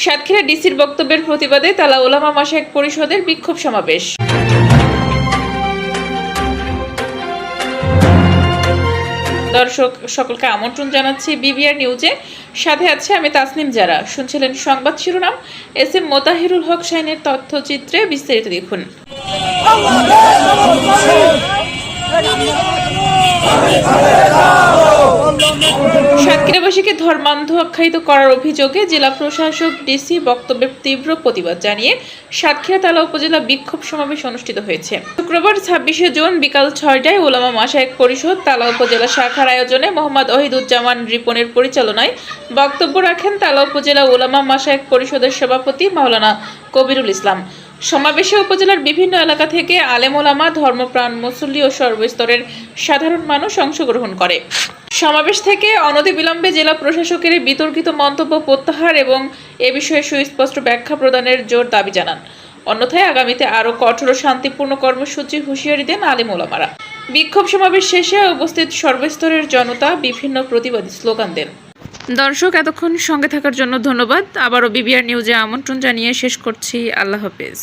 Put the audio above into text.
সাতক্ষীরা ডিসির বক্তব্যের প্রতিবাদে তালা উলামা মাশায়েখ পরিষদের বিক্ষোভ সমাবেশ। দর্শক সকলকে আমন্ত্রণ জানাচ্ছি বিবিআর নিউজে। সাথে আছে আমি তাসনিম যারা। শুনছিলেন সংবাদ শিরোনাম, এস এম মোতাহিরুল হক শাহিনের তথ্যচিত্রে বিস্তারিত দেখুন। সাতক্ষীরাবাসীকে ধর্মান্ধ আখ্যায়িত করার অভিযোগে জেলা প্রশাসক ডিসি বক্তব্যের তীব্র প্রতিবাদ জানিয়ে সাতক্ষীরা তালা উপজেলা বিক্ষোভ সমাবেশ অনুষ্ঠিত হয়েছে। শুক্রবার ২৬শে জুন বিকাল ৬টায় উলামা মাশায়েখ পরিষদ তালা উপজেলা শাখার আয়োজনে মোহাম্মদ ওহিদুজ্জামান রিপনের পরিচালনায় বক্তব্য রাখেন তালা উপজেলা উলামা মাশায়েখ পরিষদের সভাপতি মাওলানা কবিরুল ইসলাম। সমাবেশে উপজেলার বিভিন্ন এলাকা থেকে আলেম ওলামা, ধর্মপ্রাণ মুসল্লি ও সর্বস্তরের সাধারণ মানুষ অংশগ্রহণ করে। সমাবেশ থেকে অনতিবিলম্বে জেলা প্রশাসকের বিতর্কিত মন্তব্য প্রত্যাহার এবং এ বিষয়ে সুস্পষ্ট ব্যাখ্যা প্রদানের জোর দাবি জানান। অন্যথায় আগামীতে আরও কঠোর ও শান্তিপূর্ণ কর্মসূচির হুঁশিয়ারি দেন আলেম ওলামারা। বিক্ষোভ সমাবেশ শেষে উপস্থিত সর্বস্তরের জনতা বিভিন্ন প্রতিবাদী স্লোগান দেন। দর্শক এতক্ষণ সঙ্গে থাকার জন্য ধন্যবাদ। আবারও বিবিআর নিউজে আমন্ত্রণ জানিয়ে শেষ করছি। আল্লাহ হাফেজ।